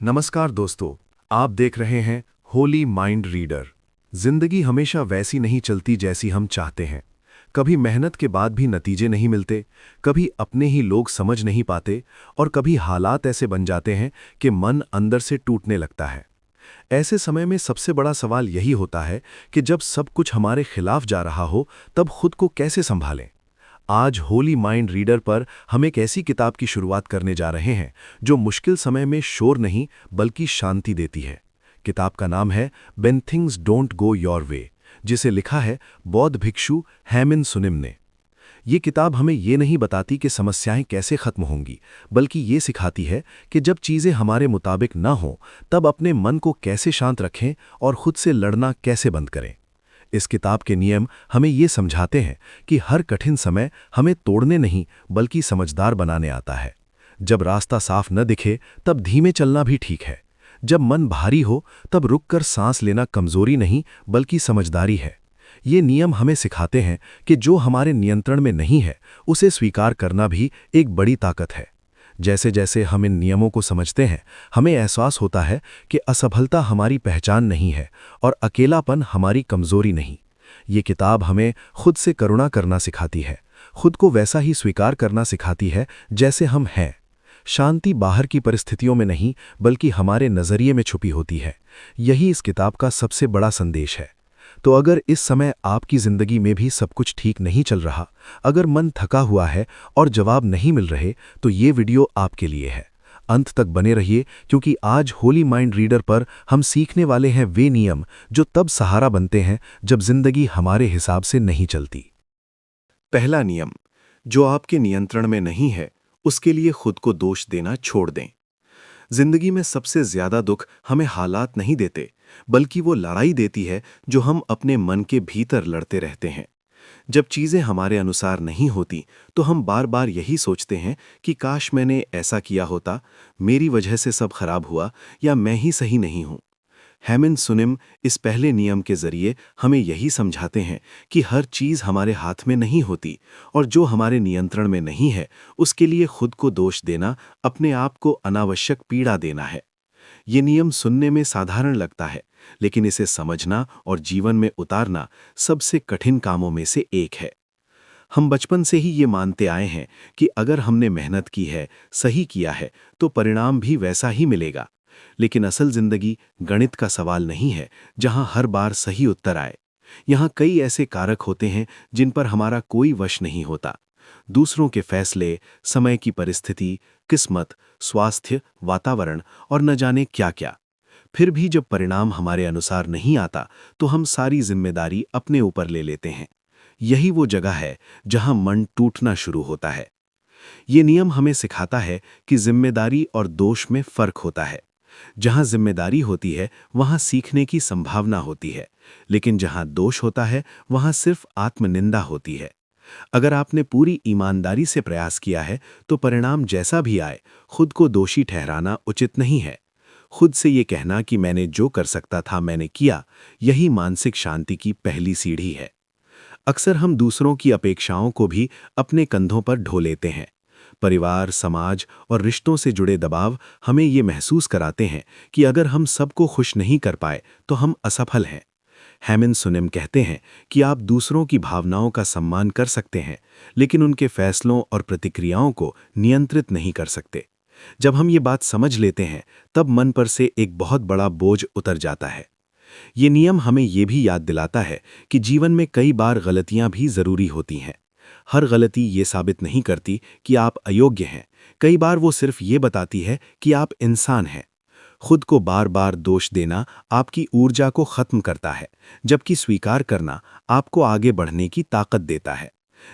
नमस्कार दोस्तों, आप देख रहे हैं होली माइंड रीडर। जिंदगी हमेशा वैसी नहीं चलती जैसी हम चाहते हैं। कभी मेहनत के बाद भी नतीजे नहीं मिलते, कभी अपने ही लोग समझ नहीं पाते और कभी हालात ऐसे बन जाते हैं कि मन अंदर से टूटने लगता है। ऐसे समय में सबसे बड़ा सवाल यही होता है कि जब सब कुछ हमारे खिलाफ जा रहा हो, तब खुद को कैसे संभालें। आज होली माइंड रीडर पर हम एक ऐसी किताब की शुरुआत करने जा रहे हैं जो मुश्किल समय में शोर नहीं बल्कि शांति देती है। किताब का नाम है when things don't go your way, जिसे लिखा है बौद्ध भिक्षु हेमिन सुनिम ने। ये किताब हमें ये नहीं बताती कि समस्याएं कैसे खत्म होंगी, बल्कि ये सिखाती है कि जब चीज़ें हमारे मुताबिक ना हों, तब अपने मन को कैसे शांत रखें और खुद से लड़ना कैसे बंद करें। इस किताब के नियम हमें ये समझाते हैं कि हर कठिन समय हमें तोड़ने नहीं बल्कि समझदार बनाने आता है। जब रास्ता साफ न दिखे तब धीमे चलना भी ठीक है। जब मन भारी हो तब रुककर सांस लेना कमजोरी नहीं बल्कि समझदारी है। ये नियम हमें सिखाते हैं कि जो हमारे नियंत्रण में नहीं है उसे स्वीकार करना भी एक बड़ी ताकत है। जैसे जैसे हम इन नियमों को समझते हैं, हमें एहसास होता है कि असफलता हमारी पहचान नहीं है और अकेलापन हमारी कमजोरी नहीं। ये किताब हमें खुद से करुणा करना सिखाती है, खुद को वैसा ही स्वीकार करना सिखाती है जैसे हम हैं। शांति बाहर की परिस्थितियों में नहीं बल्कि हमारे नज़रिए में छुपी होती है। यही इस किताब का सबसे बड़ा संदेश है। तो अगर इस समय आपकी ज़िंदगी में भी सब कुछ ठीक नहीं चल रहा, अगर मन थका हुआ है और जवाब नहीं मिल रहे, तो ये वीडियो आपके लिए है। अंत तक बने रहिए, क्योंकि आज होली माइंड रीडर पर हम सीखने वाले हैं वे नियम जो तब सहारा बनते हैं जब जिंदगी हमारे हिसाब से नहीं चलती। पहला नियम, जो आपके नियंत्रण में नहीं है उसके लिए खुद को दोष देना छोड़ दें। जिंदगी में सबसे ज्यादा दुख हमें हालात नहीं देते, बल्कि वो लड़ाई देती है जो हम अपने मन के भीतर लड़ते रहते हैं। जब चीजें हमारे अनुसार नहीं होती तो हम बार बार यही सोचते हैं कि काश मैंने ऐसा किया होता, मेरी वजह से सब खराब हुआ, या मैं ही सही नहीं हूं। हेमिन सुनिम इस पहले नियम के जरिए हमें यही समझाते हैं कि हर चीज हमारे हाथ में नहीं होती और जो हमारे नियंत्रण में नहीं है उसके लिए खुद को दोष देना अपने आप को अनावश्यक पीड़ा देना है। ये नियम सुनने में साधारण लगता है, लेकिन इसे समझना और जीवन में उतारना सबसे कठिन कामों में से एक है। हम बचपन से ही ये मानते आए हैं कि अगर हमने मेहनत की है, सही किया है, तो परिणाम भी वैसा ही मिलेगा। लेकिन असल जिंदगी गणित का सवाल नहीं है जहां हर बार सही उत्तर आए। यहां कई ऐसे कारक होते हैं जिन पर हमारा कोई वश नहीं होता। दूसरों के फैसले, समय की परिस्थिति, किस्मत, स्वास्थ्य, वातावरण और न जाने क्या क्या। फिर भी जब परिणाम हमारे अनुसार नहीं आता तो हम सारी जिम्मेदारी अपने ऊपर ले लेते हैं। यही वो जगह है जहां मन टूटना शुरू होता है। ये नियम हमें सिखाता है कि जिम्मेदारी और दोष में फर्क होता है। जहां जिम्मेदारी होती है वहां सीखने की संभावना होती है, लेकिन जहां दोष होता है वहां सिर्फ आत्मनिंदा होती है। अगर आपने पूरी ईमानदारी से प्रयास किया है तो परिणाम जैसा भी आए, खुद को दोषी ठहराना उचित नहीं है। खुद से ये कहना कि मैंने जो कर सकता था मैंने किया, यही मानसिक शांति की पहली सीढ़ी है। अक्सर हम दूसरों की अपेक्षाओं को भी अपने कंधों पर ढो लेते हैं। परिवार, समाज और रिश्तों से जुड़े दबाव हमें ये महसूस कराते हैं कि अगर हम सबको खुश नहीं कर पाए तो हम असफल हैं। हेमिन सुनिम कहते हैं कि आप दूसरों की भावनाओं का सम्मान कर सकते हैं, लेकिन उनके फैसलों और प्रतिक्रियाओं को नियंत्रित नहीं कर सकते। जब हम ये बात समझ लेते हैं, तब मन पर से एक बहुत बड़ा बोझ उतर जाता है। ये नियम हमें ये भी याद दिलाता है कि जीवन में कई बार गलतियां भी जरूरी होती हैं। हर गलती ये साबित नहीं करती कि आप अयोग्य हैं। कई बार वो सिर्फ ये बताती है कि आप इंसान हैं। खुद को बार बार दोष देना आपकी ऊर्जा को खत्म करता है, जबकि स्वीकार करना आपको आगे बढ़ने की ताकत देता है।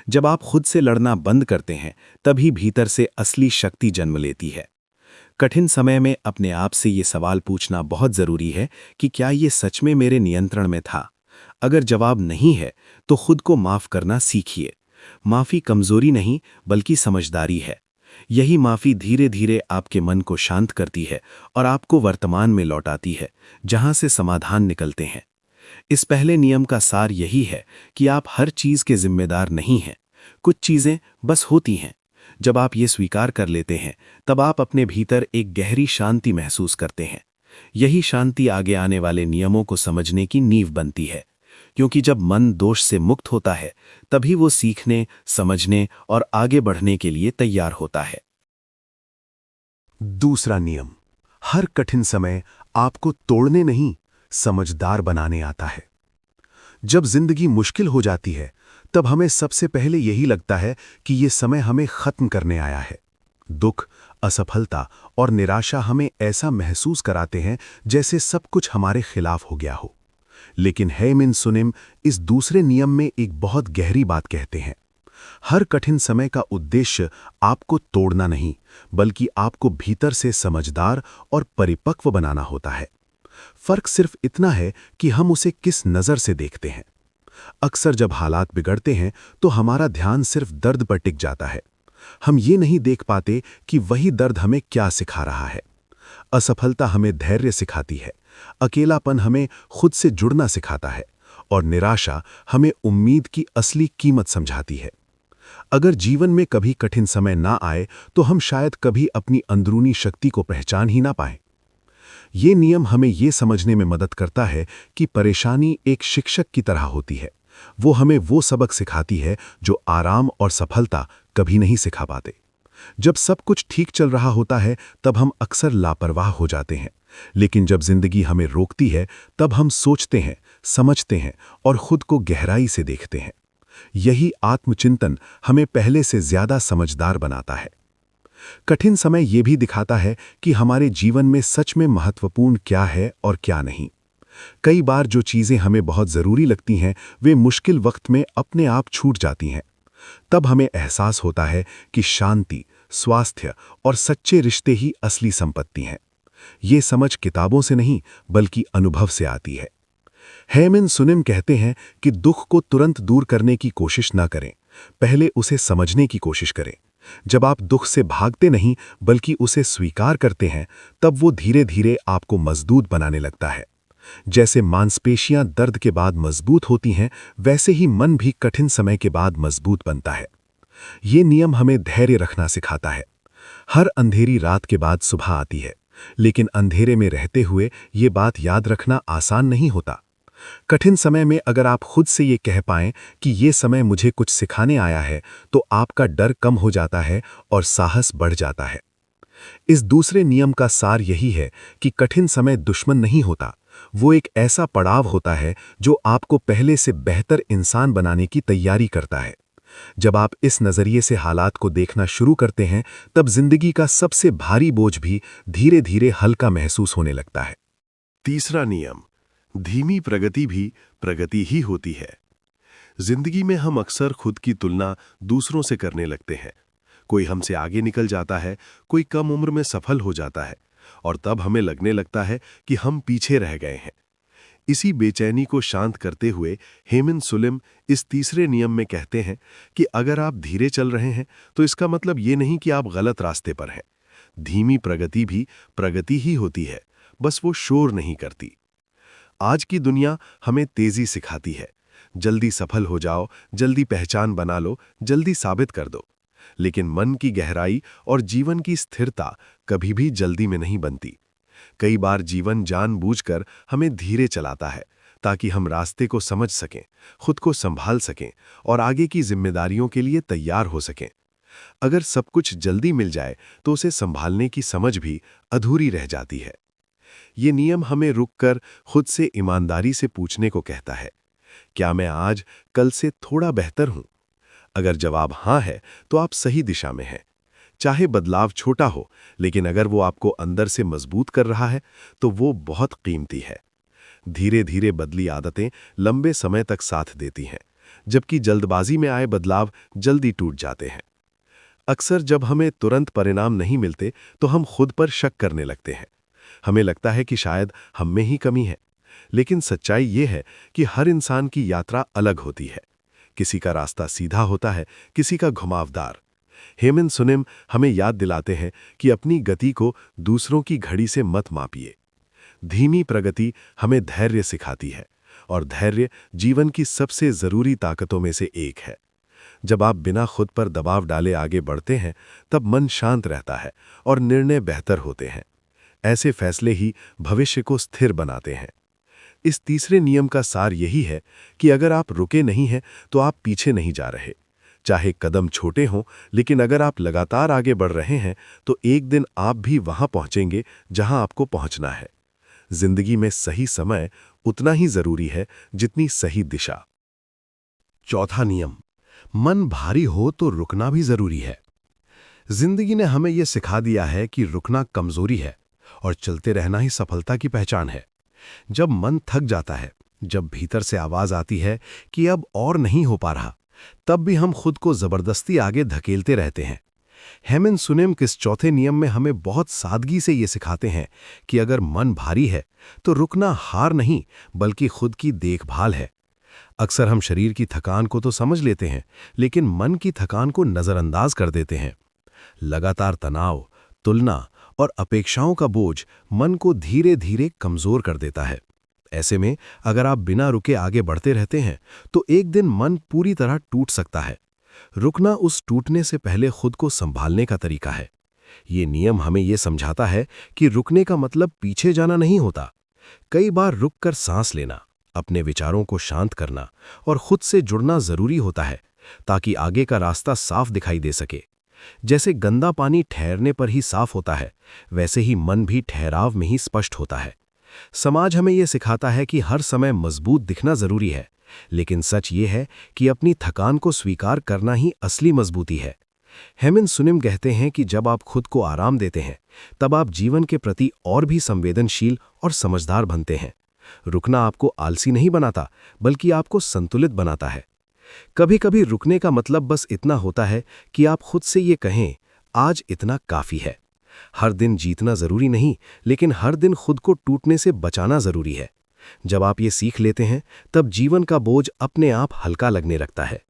जब आप खुद से लड़ना बंद करते हैं, तभी भीतर से असली शक्ति जन्म लेती है। कठिन समय में अपने आप से ये सवाल पूछना बहुत जरूरी है कि क्या ये सच में मेरे नियंत्रण में था? अगर जवाब नहीं है, तो खुद को माफ करना सीखिए। माफी कमजोरी नहीं बल्कि समझदारी है। यही माफी धीरे धीरे आपके मन को शांत करती है और आपको वर्तमान में लौटाती है, जहां से समाधान निकलते हैं। इस पहले नियम का सार यही है कि आप हर चीज के जिम्मेदार नहीं हैं। कुछ चीजें बस होती हैं। जब आप ये स्वीकार कर लेते हैं, तब आप अपने भीतर एक गहरी शांति महसूस करते हैं। यही शांति आगे आने वाले नियमों को समझने की नींव बनती है, क्योंकि जब मन दोष से मुक्त होता है, तभी वो सीखने, समझने और आगे बढ़ने के लिए तैयार होता है। दूसरा नियम, हर कठिन समय आपको तोड़ने नहीं, समझदार बनाने आता है। जब जिंदगी मुश्किल हो जाती है, तब हमें सबसे पहले यही लगता है कि ये समय हमें खत्म करने आया है। दुख, असफलता और निराशा हमें ऐसा महसूस कराते हैं जैसे सब कुछ हमारे खिलाफ हो गया हो। लेकिन हेमिन सुनिम इस दूसरे नियम में एक बहुत गहरी बात कहते हैं। हर कठिन समय का उद्देश्य आपको तोड़ना नहीं, बल्कि आपको भीतर से समझदार और परिपक्व बनाना होता है। फर्क सिर्फ इतना है कि हम उसे किस नज़र से देखते हैं। अक्सर जब हालात बिगड़ते हैं तो हमारा ध्यान सिर्फ दर्द पर टिक जाता है। हम ये नहीं देख पाते कि वही दर्द हमें क्या सिखा रहा है। असफलता हमें धैर्य सिखाती है, अकेलापन हमें खुद से जुड़ना सिखाता है और निराशा हमें उम्मीद की असली कीमत समझाती है। अगर जीवन में कभी कठिन समय ना आए तो हम शायद कभी अपनी अंदरूनी शक्ति को पहचान ही ना पाएं। ये नियम हमें ये समझने में मदद करता है कि परेशानी एक शिक्षक की तरह होती है। वो हमें वो सबक सिखाती है जो आराम और सफलता कभी नहीं सिखा पाते। जब सब कुछ ठीक चल रहा होता है तब हम अक्सर लापरवाह हो जाते हैं, लेकिन जब जिंदगी हमें रोकती है तब हम सोचते हैं, समझते हैं और खुद को गहराई से देखते हैं। यही आत्मचिंतन हमें पहले से ज्यादा समझदार बनाता है। कठिन समय ये भी दिखाता है कि हमारे जीवन में सच में महत्वपूर्ण क्या है और क्या नहीं। कई बार जो चीजें हमें बहुत जरूरी लगती हैं, वे मुश्किल वक्त में अपने आप छूट जाती हैं। तब हमें एहसास होता है कि शांति, स्वास्थ्य और सच्चे रिश्ते ही असली संपत्ति हैं। ये समझ किताबों से नहीं, बल्कि अनुभव से आती है। हेमिन सुनिम कहते हैं कि दुख को तुरंत दूर करने की कोशिश ना करें, पहले उसे समझने की कोशिश करें। जब आप दुख से भागते नहीं, बल्कि उसे स्वीकार करते हैं, तब वो धीरे धीरे आपको मजबूत बनाने लगता है। जैसे मांसपेशियां दर्द के बाद मजबूत होती हैं, वैसे ही मन भी कठिन समय के बाद मजबूत बनता है। ये नियम हमें धैर्य रखना सिखाता है। हर अंधेरी रात के बाद सुबह आती है, लेकिन अंधेरे में रहते हुए ये बात याद रखना आसान नहीं होता। कठिन समय में अगर आप खुद से ये कह पाएं कि ये समय मुझे कुछ सिखाने आया है, तो आपका डर कम हो जाता है और साहस बढ़ जाता है। इस दूसरे नियम का सार यही है कि कठिन समय दुश्मन नहीं होता, वो एक ऐसा पड़ाव होता है जो आपको पहले से बेहतर इंसान बनाने की तैयारी करता है। जब आप इस नजरिए से हालात को देखना शुरू करते हैं, तब जिंदगी का सबसे भारी बोझ भी धीरे धीरे हल्का महसूस होने लगता है। तीसरा नियम, धीमी प्रगति भी प्रगति ही होती है। जिंदगी में हम अक्सर खुद की तुलना दूसरों से करने लगते हैं। कोई हमसे आगे निकल जाता है, कोई कम उम्र में सफल हो जाता है, और तब हमें लगने लगता है कि हम पीछे रह गए हैं। इसी बेचैनी को शांत करते हुए हेमिन सुलिम इस तीसरे नियम में कहते हैं कि अगर आप धीरे चल रहे हैं तो इसका मतलब ये नहीं कि आप गलत रास्ते पर हैं। धीमी प्रगति भी प्रगति ही होती है, बस वो शोर नहीं करती। आज की दुनिया हमें तेजी सिखाती है, जल्दी सफल हो जाओ, जल्दी पहचान बना लो, जल्दी साबित कर दो। लेकिन मन की गहराई और जीवन की स्थिरता कभी भी जल्दी में नहीं बनती। कई बार जीवन जानबूझकर हमें धीरे चलाता है ताकि हम रास्ते को समझ सकें, खुद को संभाल सकें और आगे की जिम्मेदारियों के लिए तैयार हो सकें। अगर सब कुछ जल्दी मिल जाए तो उसे संभालने की समझ भी अधूरी रह जाती है। ये नियम हमें रुककर खुद से ईमानदारी से पूछने को कहता है, क्या मैं आज कल से थोड़ा बेहतर हूं? अगर जवाब हाँ है तो आप सही दिशा में हैं। चाहे बदलाव छोटा हो, लेकिन अगर वो आपको अंदर से मजबूत कर रहा है तो वो बहुत कीमती है। धीरे धीरे बदली आदतें लंबे समय तक साथ देती हैं, जबकि जल्दबाजी में आए बदलाव जल्दी टूट जाते हैं। अक्सर जब हमें तुरंत परिणाम नहीं मिलते तो हम खुद पर शक करने लगते हैं। हमें लगता है कि शायद हम में ही कमी है, लेकिन सच्चाई ये है कि हर इंसान की यात्रा अलग होती है। किसी का रास्ता सीधा होता है, किसी का घुमावदार। हेमिन सुनिम हमें याद दिलाते हैं कि अपनी गति को दूसरों की घड़ी से मत मापिए। धीमी प्रगति हमें धैर्य सिखाती है, और धैर्य जीवन की सबसे जरूरी ताकतों में से एक है। जब आप बिना खुद पर दबाव डाले आगे बढ़ते हैं तब मन शांत रहता है और निर्णय बेहतर होते हैं। ऐसे फैसले ही भविष्य को स्थिर बनाते हैं। इस तीसरे नियम का सार यही है कि अगर आप रुके नहीं हैं तो आप पीछे नहीं जा रहे। चाहे कदम छोटे हों, लेकिन अगर आप लगातार आगे बढ़ रहे हैं तो एक दिन आप भी वहां पहुंचेंगे जहां आपको पहुंचना है। जिंदगी में सही समय उतना ही जरूरी है जितनी सही दिशा। चौथा नियम, मन भारी हो तो रुकना भी जरूरी है। जिंदगी ने हमें यह सिखा दिया है कि रुकना कमजोरी है और चलते रहना ही सफलता की पहचान है। जब मन थक जाता है, जब भीतर से आवाज आती है कि अब और नहीं हो पा रहा, तब भी हम खुद को जबरदस्ती आगे धकेलते रहते हैं। हेमिन सुनेम किस चौथे नियम में हमें बहुत सादगी से ये सिखाते हैं कि अगर मन भारी है तो रुकना हार नहीं बल्कि खुद की देखभाल है। अक्सर हम शरीर की थकान को तो समझ लेते हैं, लेकिन मन की थकान को नजरअंदाज कर देते हैं। लगातार तनाव, तुलना और अपेक्षाओं का बोझ मन को धीरे धीरे कमजोर कर देता है। ऐसे में अगर आप बिना रुके आगे बढ़ते रहते हैं तो एक दिन मन पूरी तरह टूट सकता है। रुकना उस टूटने से पहले खुद को संभालने का तरीका है। ये नियम हमें यह समझाता है कि रुकने का मतलब पीछे जाना नहीं होता। कई बार रुककर सांस लेना, अपने विचारों को शांत करना और खुद से जुड़ना जरूरी होता है ताकि आगे का रास्ता साफ दिखाई दे सके। जैसे गंदा पानी ठहरने पर ही साफ होता है, वैसे ही मन भी ठहराव में ही स्पष्ट होता है। समाज हमें यह सिखाता है कि हर समय मजबूत दिखना जरूरी है, लेकिन सच ये है कि अपनी थकान को स्वीकार करना ही असली मजबूती है। हेमिन सुनिम कहते हैं कि जब आप खुद को आराम देते हैं, तब आप जीवन के प्रति और भी संवेदनशील और समझदार बनते हैं। रुकना आपको आलसी नहीं बनाता, बल्कि आपको संतुलित बनाता है। कभी कभी रुकने का मतलब बस इतना होता है कि आप खुद से ये कहें, आज इतना काफी है। हर दिन जीतना जरूरी नहीं, लेकिन हर दिन खुद को टूटने से बचाना जरूरी है। जब आप ये सीख लेते हैं, तब जीवन का बोझ अपने आप हल्का लगने लगता है।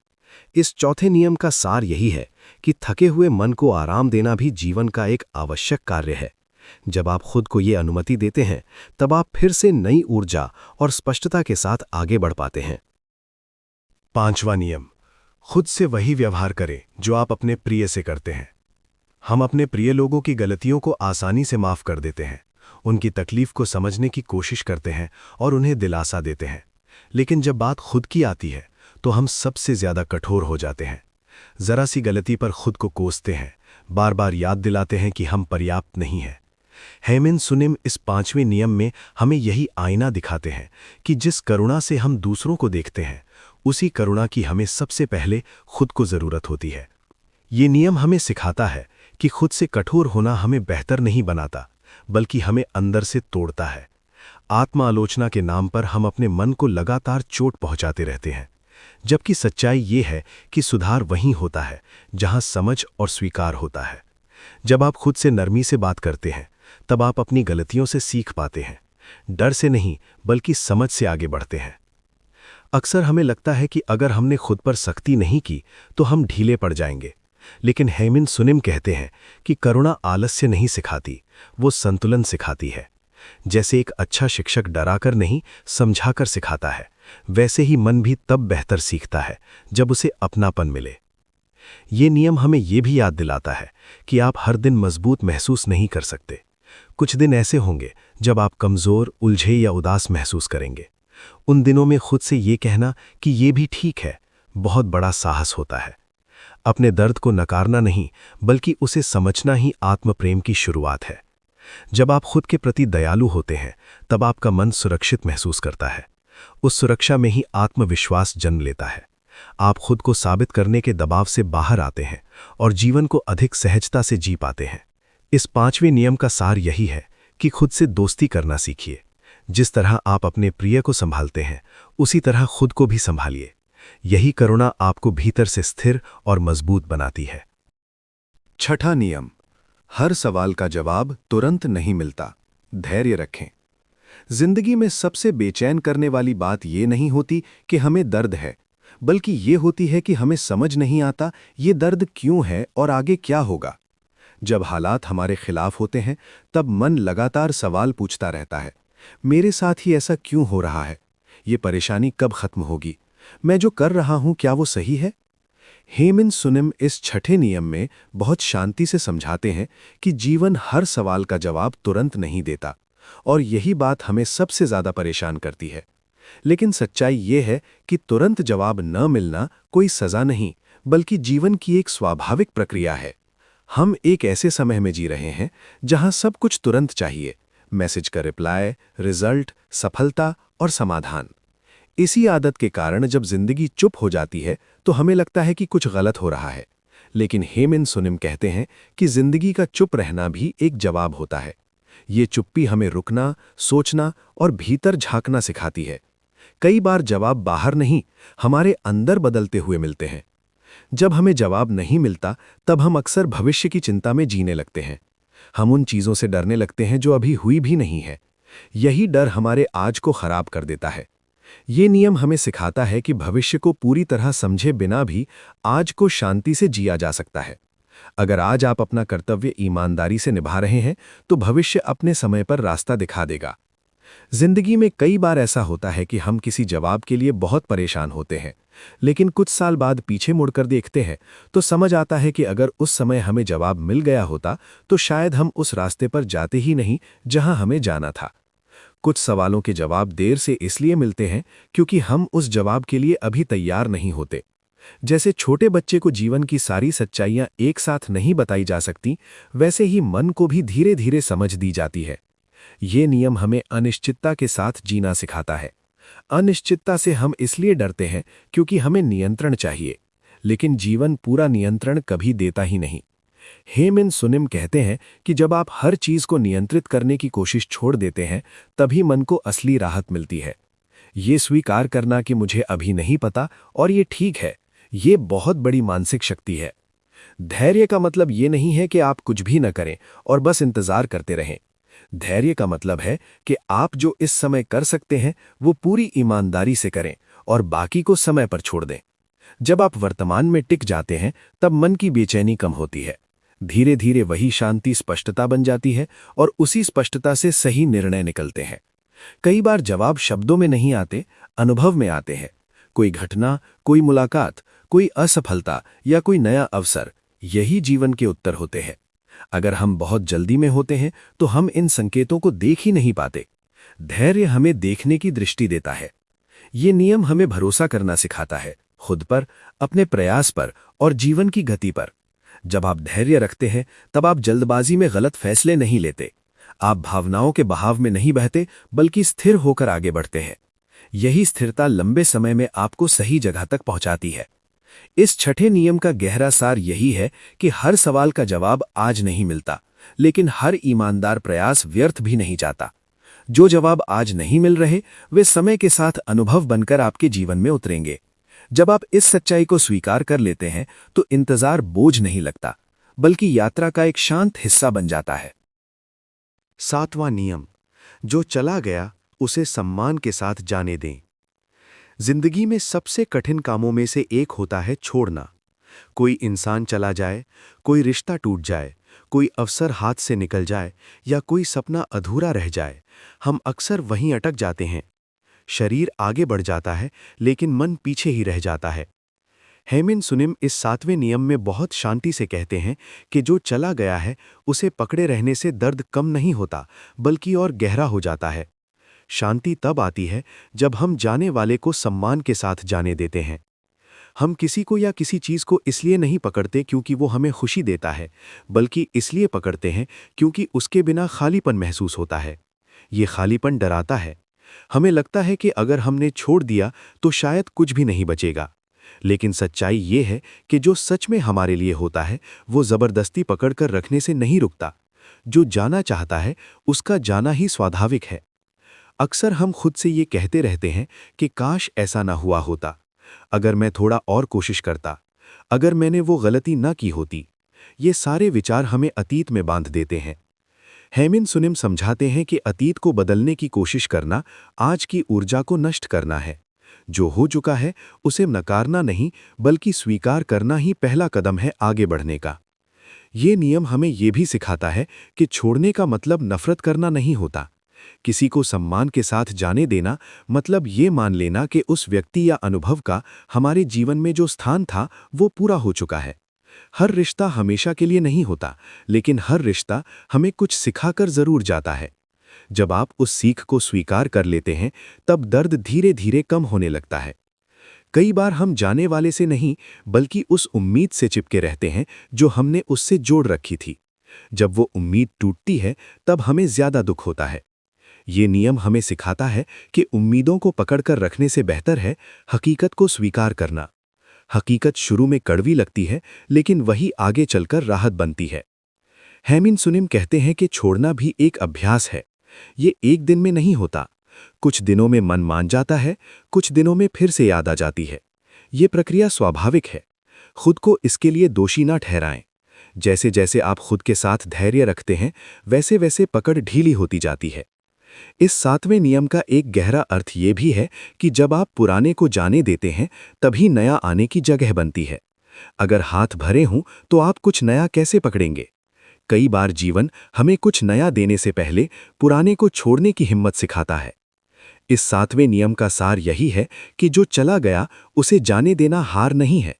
इस चौथे नियम का सार यही है कि थके हुए मन को आराम देना भी जीवन का एक आवश्यक कार्य है। जब आप खुद को ये अनुमति देते हैं, तब आप फिर से नई ऊर्जा और स्पष्टता के साथ आगे बढ़ पाते हैं। पांचवा नियम, खुद से वही व्यवहार करें जो आप अपने प्रिय से करते हैं। हम अपने प्रिय लोगों की गलतियों को आसानी से माफ कर देते हैं, उनकी तकलीफ को समझने की कोशिश करते हैं और उन्हें दिलासा देते हैं। लेकिन जब बात खुद की आती है तो हम सबसे ज्यादा कठोर हो जाते हैं। जरा सी गलती पर खुद को कोसते हैं, बार बार याद दिलाते हैं कि हम पर्याप्त नहीं हैं। हेमिन सुनिम इस पांचवें नियम में हमें यही आईना दिखाते हैं कि जिस करुणा से हम दूसरों को देखते हैं, उसी करुणा की हमें सबसे पहले खुद को जरूरत होती है। ये नियम हमें सिखाता है कि खुद से कठोर होना हमें बेहतर नहीं बनाता, बल्कि हमें अंदर से तोड़ता है। आत्म आलोचना के नाम पर हम अपने मन को लगातार चोट पहुंचाते रहते हैं, जबकि सच्चाई ये है कि सुधार वहीं होता है जहां समझ और स्वीकार होता है। जब आप खुद से नरमी से बात करते हैं, तब आप अपनी गलतियों से सीख पाते हैं। डर से नहीं, बल्कि समझ से आगे बढ़ते हैं। अक्सर हमें लगता है कि अगर हमने खुद पर सख्ती नहीं की तो हम ढीले पड़ जाएंगे, लेकिन हेमिन सुनिम कहते हैं कि करुणा आलस्य नहीं सिखाती, वो संतुलन सिखाती है। जैसे एक अच्छा शिक्षक डराकर नहीं, समझाकर सिखाता है, वैसे ही मन भी तब बेहतर सीखता है जब उसे अपनापन मिले। ये नियम हमें ये भी याद दिलाता है कि आप हर दिन मजबूत महसूस नहीं कर सकते। कुछ दिन ऐसे होंगे जब आप कमजोर, उलझे या उदास महसूस करेंगे। उन दिनों में खुद से ये कहना कि ये भी ठीक है, बहुत बड़ा साहस होता है। अपने दर्द को नकारना नहीं, बल्कि उसे समझना ही आत्मप्रेम की शुरुआत है। जब आप खुद के प्रति दयालु होते हैं, तब आपका मन सुरक्षित महसूस करता है। उस सुरक्षा में ही आत्मविश्वास जन्म लेता है। आप खुद को साबित करने के दबाव से बाहर आते हैं और जीवन को अधिक सहजता से जी पाते हैं। इस पांचवें नियम का सार यही है कि खुद से दोस्ती करना सीखिए। जिस तरह आप अपने प्रिय को संभालते हैं, उसी तरह खुद को भी संभालिए। यही करुणा आपको भीतर से स्थिर और मजबूत बनाती है। छठा नियम, हर सवाल का जवाब तुरंत नहीं मिलता, धैर्य रखें। जिंदगी में सबसे बेचैन करने वाली बात ये नहीं होती कि हमें दर्द है, बल्कि ये होती है कि हमें समझ नहीं आता ये दर्द क्यों है और आगे क्या होगा। जब हालात हमारे खिलाफ होते हैं, तब मन लगातार सवाल पूछता रहता है, मेरे साथ ही ऐसा क्यों हो रहा है? ये परेशानी कब खत्म होगी? मैं जो कर रहा हूं क्या वो सही है? हेमिन सुनिम इस छठे नियम में बहुत शांति से समझाते हैं कि जीवन हर सवाल का जवाब तुरंत नहीं देता, और यही बात हमें सबसे ज्यादा परेशान करती है। लेकिन सच्चाई ये है कि तुरंत जवाब न मिलना कोई सजा नहीं, बल्कि जीवन की एक स्वाभाविक प्रक्रिया है। हम एक ऐसे समय में जी रहे हैं जहां सब कुछ तुरंत चाहिए, मैसेज का रिप्लाई, रिजल्ट, सफलता और समाधान। इसी आदत के कारण जब जिंदगी चुप हो जाती है तो हमें लगता है कि कुछ गलत हो रहा है। लेकिन हेमिन सुनिम कहते हैं कि जिंदगी का चुप रहना भी एक जवाब होता है। ये चुप्पी हमें रुकना, सोचना और भीतर झांकना सिखाती है। कई बार जवाब बाहर नहीं, हमारे अंदर बदलते हुए मिलते हैं। जब हमें जवाब नहीं मिलता तब हम अक्सर भविष्य की चिंता में जीने लगते हैं। हम उन चीजों से डरने लगते हैं जो अभी हुई भी नहीं है। यही डर हमारे आज को खराब कर देता है। ये नियम हमें सिखाता है कि भविष्य को पूरी तरह समझे बिना भी आज को शांति से जिया जा सकता है। अगर आज आप अपना कर्तव्य ईमानदारी से निभा रहे हैं तो भविष्य अपने समय पर रास्ता दिखा देगा। जिंदगी में कई बार ऐसा होता है कि हम किसी जवाब के लिए बहुत परेशान होते हैं, लेकिन कुछ साल बाद पीछे मुड़कर देखते हैं तो समझ आता है कि अगर उस समय हमें जवाब मिल गया होता तो शायद हम उस रास्ते पर जाते ही नहीं जहां हमें जाना था। कुछ सवालों के जवाब देर से इसलिए मिलते हैं क्योंकि हम उस जवाब के लिए अभी तैयार नहीं होते। जैसे छोटे बच्चे को जीवन की सारी सच्चाइयां एक साथ नहीं बताई जा सकती, वैसे ही मन को भी धीरे धीरे समझ दी जाती है। ये नियम हमें अनिश्चितता के साथ जीना सिखाता है। अनिश्चितता से हम इसलिए डरते हैं क्योंकि हमें नियंत्रण चाहिए, लेकिन जीवन पूरा नियंत्रण कभी देता ही नहीं। हेमिन सुनिम कहते हैं कि जब आप हर चीज को नियंत्रित करने की कोशिश छोड़ देते हैं, तभी मन को असली राहत मिलती है। ये स्वीकार करना कि मुझे अभी नहीं पता और ये ठीक है, ये बहुत बड़ी मानसिक शक्ति है। धैर्य का मतलब ये नहीं है कि आप कुछ भी न करें और बस इंतजार करते रहें। धैर्य का मतलब है कि आप जो इस समय कर सकते हैं वो पूरी ईमानदारी से करें और बाकी को समय पर छोड़ दें। जब आप वर्तमान में टिक जाते हैं तब मन की बेचैनी कम होती है। धीरे धीरे वही शांति स्पष्टता बन जाती है और उसी स्पष्टता से सही निर्णय निकलते हैं। कई बार जवाब शब्दों में नहीं आते, अनुभव में आते हैं। कोई घटना, कोई मुलाकात, कोई असफलता या कोई नया अवसर, यही जीवन के उत्तर होते हैं। अगर हम बहुत जल्दी में होते हैं तो हम इन संकेतों को देख ही नहीं पाते। धैर्य हमें देखने की दृष्टि देता है। ये नियम हमें भरोसा करना सिखाता है, खुद पर, अपने प्रयास पर और जीवन की गति पर। जब आप धैर्य रखते हैं तब आप जल्दबाजी में गलत फैसले नहीं लेते। आप भावनाओं के बहाव में नहीं बहते, बल्कि स्थिर होकर आगे बढ़ते हैं। यही स्थिरता लंबे समय में आपको सही जगह तक पहुंचाती है। इस छठे नियम का गहरा सार यही है कि हर सवाल का जवाब आज नहीं मिलता, लेकिन हर ईमानदार प्रयास व्यर्थ भी नहीं जाता। जो जवाब आज नहीं मिल रहे, वे समय के साथ अनुभव बनकर आपके जीवन में उतरेंगे। जब आप इस सच्चाई को स्वीकार कर लेते हैं तो इंतजार बोझ नहीं लगता, बल्कि यात्रा का एक शांत हिस्सा बन जाता है। 7वां नियम, जो चला गया उसे सम्मान के साथ जाने दें। जिंदगी में सबसे कठिन कामों में से एक होता है छोड़ना। कोई इंसान चला जाए, कोई रिश्ता टूट जाए, कोई अवसर हाथ से निकल जाए या कोई सपना अधूरा रह जाए, हम अक्सर वहीं अटक जाते हैं। शरीर आगे बढ़ जाता है लेकिन मन पीछे ही रह जाता है। हेमिन सुनिम इस 7वें नियम में बहुत शांति से कहते हैं कि जो चला गया है उसे पकड़े रहने से दर्द कम नहीं होता, बल्कि और गहरा हो जाता है। शांति तब आती है जब हम जाने वाले को सम्मान के साथ जाने देते हैं। हम किसी को या किसी चीज़ को इसलिए नहीं पकड़ते क्योंकि वो हमें खुशी देता है, बल्कि इसलिए पकड़ते हैं क्योंकि उसके बिना खालीपन महसूस होता है। ये खालीपन डराता है। हमें लगता है कि अगर हमने छोड़ दिया तो शायद कुछ भी नहीं बचेगा। लेकिन सच्चाई ये है कि जो सच में हमारे लिए होता है वो ज़बरदस्ती पकड़कर रखने से नहीं रुकता। जो जाना चाहता है उसका जाना ही स्वाभाविक है। अक्सर हम खुद से ये कहते रहते हैं कि काश ऐसा ना हुआ होता, अगर मैं थोड़ा और कोशिश करता, अगर मैंने वो गलती ना की होती। ये सारे विचार हमें अतीत में बांध देते हैं। हेमिन सुनिम समझाते हैं कि अतीत को बदलने की कोशिश करना आज की ऊर्जा को नष्ट करना है। जो हो चुका है उसे नकारना नहीं, बल्कि स्वीकार करना ही पहला कदम है आगे बढ़ने का। ये नियम हमें ये भी सिखाता है कि छोड़ने का मतलब नफरत करना नहीं होता। किसी को सम्मान के साथ जाने देना मतलब ये मान लेना कि उस व्यक्ति या अनुभव का हमारे जीवन में जो स्थान था वो पूरा हो चुका है। हर रिश्ता हमेशा के लिए नहीं होता, लेकिन हर रिश्ता हमें कुछ सिखाकर जरूर जाता है। जब आप उस सीख को स्वीकार कर लेते हैं, तब दर्द धीरे धीरे कम होने लगता है। कई बार हम जाने वाले से नहीं, बल्कि उस उम्मीद से चिपके रहते हैं जो हमने उससे जोड़ रखी थी। जब वो उम्मीद टूटती है, तब हमें ज्यादा दुख होता है। ये नियम हमें सिखाता है कि उम्मीदों को पकड़कर रखने से बेहतर है हकीकत को स्वीकार करना। हकीकत शुरू में कड़वी लगती है, लेकिन वही आगे चलकर राहत बनती है। हेमिन सुनिम कहते हैं कि छोड़ना भी एक अभ्यास है। ये एक दिन में नहीं होता। कुछ दिनों में मन मान जाता है, कुछ दिनों में फिर से याद आ जाती है। ये प्रक्रिया स्वाभाविक है। खुद को इसके लिए दोषी ना ठहराएं। जैसे जैसे आप खुद के साथ धैर्य रखते हैं, वैसे वैसे पकड़ ढीली होती जाती है। इस 7वें नियम का एक गहरा अर्थ ये भी है कि जब आप पुराने को जाने देते हैं, तभी नया आने की जगह बनती है। अगर हाथ भरे हों तो आप कुछ नया कैसे पकड़ेंगे? कई बार जीवन हमें कुछ नया देने से पहले पुराने को छोड़ने की हिम्मत सिखाता है। इस 7वें नियम का सार यही है कि जो चला गया उसे जाने देना हार नहीं है।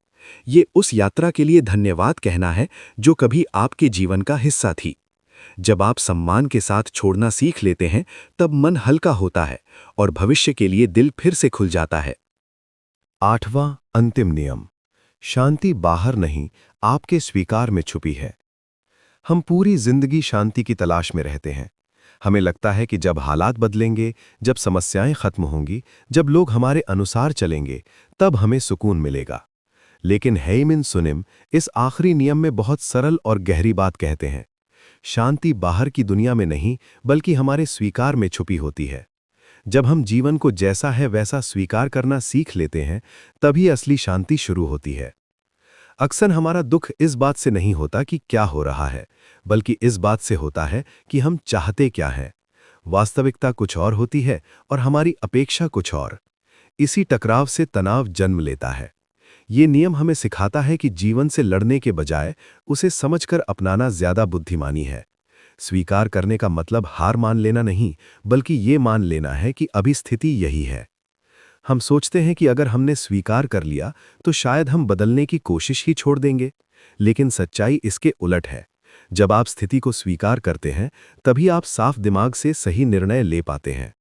ये उस यात्रा के लिए धन्यवाद कहना है जो कभी आपके जीवन का हिस्सा थी। जब आप सम्मान के साथ छोड़ना सीख लेते हैं, तब मन हल्का होता है और भविष्य के लिए दिल फिर से खुल जाता है। 8वां अंतिम नियम, शांति बाहर नहीं, आपके स्वीकार में छुपी है। हम पूरी जिंदगी शांति की तलाश में रहते हैं। हमें लगता है कि जब हालात बदलेंगे, जब समस्याएं खत्म होंगी, जब लोग हमारे अनुसार चलेंगे, तब हमें सुकून मिलेगा। लेकिन हेमिन सुनिम इस आखिरी नियम में बहुत सरल और गहरी बात कहते हैं। शांति बाहर की दुनिया में नहीं, बल्कि हमारे स्वीकार में छुपी होती है। जब हम जीवन को जैसा है वैसा स्वीकार करना सीख लेते हैं, तभी असली शांति शुरू होती है। अक्सर हमारा दुख इस बात से नहीं होता कि क्या हो रहा है, बल्कि इस बात से होता है कि हम चाहते क्या हैं। वास्तविकता कुछ और होती है और हमारी अपेक्षा कुछ और। इसी टकराव से तनाव जन्म लेता है। ये नियम हमें सिखाता है कि जीवन से लड़ने के बजाय उसे समझकर अपनाना ज्यादा बुद्धिमानी है। स्वीकार करने का मतलब हार मान लेना नहीं, बल्कि ये मान लेना है कि अभी स्थिति यही है। हम सोचते हैं कि अगर हमने स्वीकार कर लिया तो शायद हम बदलने की कोशिश ही छोड़ देंगे, लेकिन सच्चाई इसके उलट है। जब आप स्थिति को स्वीकार करते हैं, तभी आप साफ दिमाग से सही निर्णय ले पाते हैं।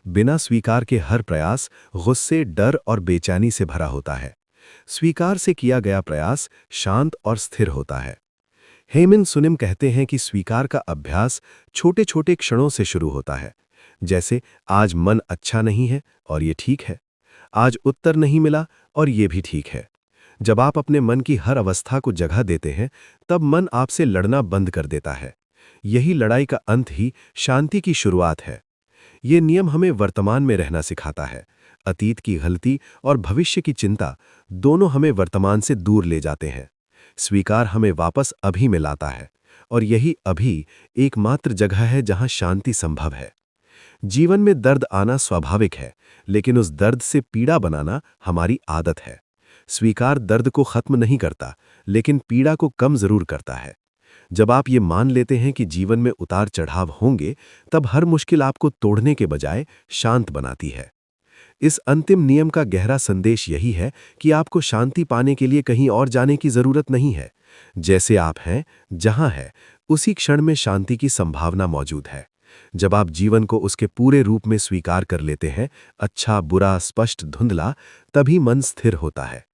बिना स्वीकार के हर प्रयास गुस्से, डर और बेचैनी से भरा होता है। स्वीकार से किया गया प्रयास शांत और स्थिर होता है। हेमिन सुनिम कहते हैं कि स्वीकार का अभ्यास छोटे छोटे क्षणों से शुरू होता है। जैसे आज मन अच्छा नहीं है और ये ठीक है, आज उत्तर नहीं मिला और ये भी ठीक है। जब आप अपने मन की हर अवस्था को जगह देते हैं, तब मन आपसे लड़ना बंद कर देता है। यही लड़ाई का अंत ही शांति की शुरुआत है। ये नियम हमें वर्तमान में रहना सिखाता है। अतीत की गलती और भविष्य की चिंता दोनों हमें वर्तमान से दूर ले जाते हैं। स्वीकार हमें वापस अभी में लाता है, और यही अभी एकमात्र जगह है जहां शांति संभव है। जीवन में दर्द आना स्वाभाविक है, लेकिन उस दर्द से पीड़ा बनाना हमारी आदत है। स्वीकार दर्द को खत्म नहीं करता, लेकिन पीड़ा को कम जरूर करता है। जब आप ये मान लेते हैं कि जीवन में उतार चढ़ाव होंगे, तब हर मुश्किल आपको तोड़ने के बजाय शांत बनाती है। इस अंतिम नियम का गहरा संदेश यही है कि आपको शांति पाने के लिए कहीं और जाने की जरूरत नहीं है। जैसे आप हैं, जहां है, उसी क्षण में शांति की संभावना मौजूद है। जब आप जीवन को उसके पूरे रूप में स्वीकार कर लेते हैं, अच्छा, बुरा, स्पष्ट, धुंधला, तभी मन स्थिर होता है।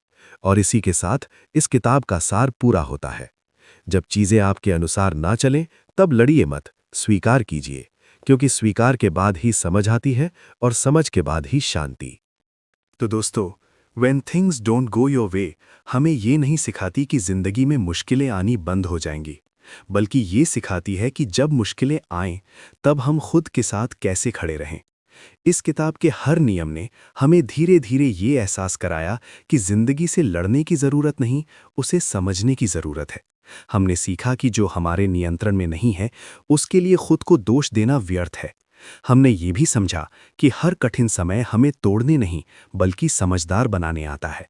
और इसी के साथ इस किताब का सार पूरा होता है। जब चीजें आपके अनुसार ना चलें, तब लड़िए मत, स्वीकार कीजिए, क्योंकि स्वीकार के बाद ही समझ आती है और समझ के बाद ही शांति। तो दोस्तों, When things don't go your way हमें ये नहीं सिखाती कि जिंदगी में मुश्किलें आनी बंद हो जाएंगी, बल्कि ये सिखाती है कि जब मुश्किलें आएं, तब हम खुद के साथ कैसे खड़े रहें। इस किताब के हर नियम ने हमें धीरे धीरे ये एहसास कराया कि जिंदगी से लड़ने की जरूरत नहीं, उसे समझने की जरूरत है। हमने सीखा कि जो हमारे नियंत्रण में नहीं है, उसके लिए खुद को दोष देना व्यर्थ है। हमने ये भी समझा कि हर कठिन समय हमें तोड़ने नहीं, बल्कि समझदार बनाने आता है।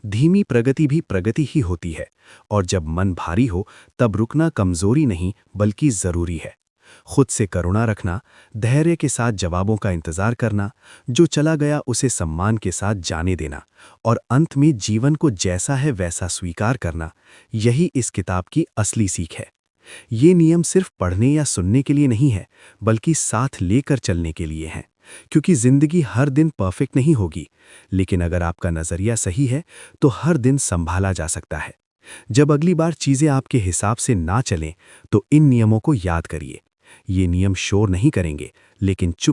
धीमी प्रगति भी प्रगति ही होती है, और जब मन भारी हो, तब रुकना कमजोरी नहीं, बल्कि जरूरी है। खुद से करुणा रखना, धैर्य के साथ जवाबों का इंतजार करना, जो चला गया उसे सम्मान के साथ जाने देना और अंत में जीवन को जैसा है वैसा स्वीकार करना, यही इस किताब की असली सीख है। ये नियम सिर्फ पढ़ने या सुनने के लिए नहीं है, बल्कि साथ लेकर चलने के लिए हैं। क्योंकि जिंदगी हर दिन परफेक्ट नहीं होगी, लेकिन अगर आपका नजरिया सही है तो हर दिन संभाला जा सकता है। जब अगली बार चीजें आपके हिसाब से ना चलें, तो इन नियमों को याद करिए। ये नियम शोर नहीं करेंगे, लेकिन चुप